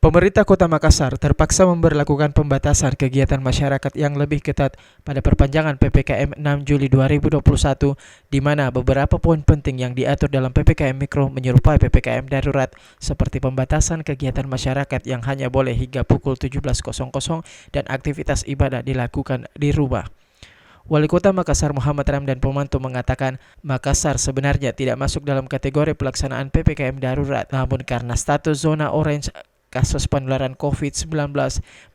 Pemerintah Kota Makassar terpaksa memberlakukan pembatasan kegiatan masyarakat yang lebih ketat pada perpanjangan PPKM 6 Juli 2021, di mana beberapa poin penting yang diatur dalam PPKM Mikro menyerupai PPKM Darurat, seperti pembatasan kegiatan masyarakat yang hanya boleh hingga pukul 17.00 dan aktivitas ibadah dilakukan di rumah. Wali Kota Makassar Muhammad Ramdan Pomanto mengatakan Makassar sebenarnya tidak masuk dalam kategori pelaksanaan PPKM darurat, namun karena status zona orange kasus penularan COVID-19,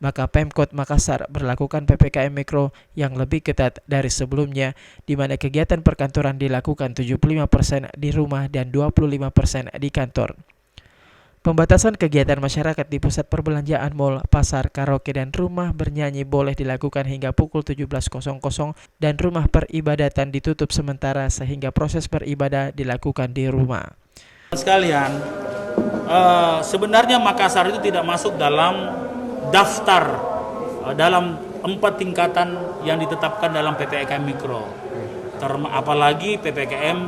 maka Pemkot Makassar berlakukan PPKM Mikro yang lebih ketat dari sebelumnya, di mana kegiatan perkantoran dilakukan 75% di rumah dan 25% di kantor. Pembatasan kegiatan masyarakat di pusat perbelanjaan, mal, pasar, karaoke, dan rumah bernyanyi boleh dilakukan hingga pukul 17.00 dan rumah peribadatan ditutup sementara sehingga proses beribadah dilakukan di rumah. Sekalian, sebenarnya Makassar itu tidak masuk dalam daftar dalam 4 tingkatan yang ditetapkan dalam PPKM Mikro, apalagi PPKM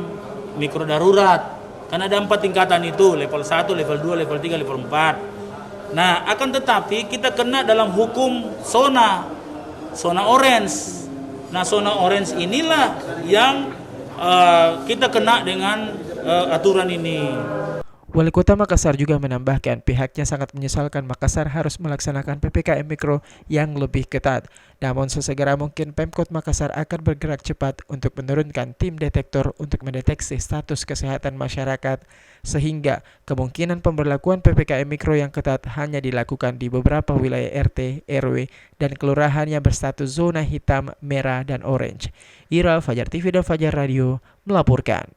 Mikro Darurat. Karena ada 4 tingkatan itu, level 1, level 2, level 3, level 4. Nah, akan tetapi kita kena dalam hukum zona orange. Nah, zona orange inilah yang kita kena dengan aturan ini. Wali Kota Makassar juga menambahkan pihaknya sangat menyesalkan Makassar harus melaksanakan PPKM Mikro yang lebih ketat. Namun sesegera mungkin Pemkot Makassar akan bergerak cepat untuk menurunkan tim detektor untuk mendeteksi status kesehatan masyarakat, sehingga kemungkinan pemberlakuan PPKM Mikro yang ketat hanya dilakukan di beberapa wilayah RT, RW, dan kelurahan yang berstatus zona hitam, merah, dan orange. Ira, Fajar TV dan Fajar Radio melaporkan.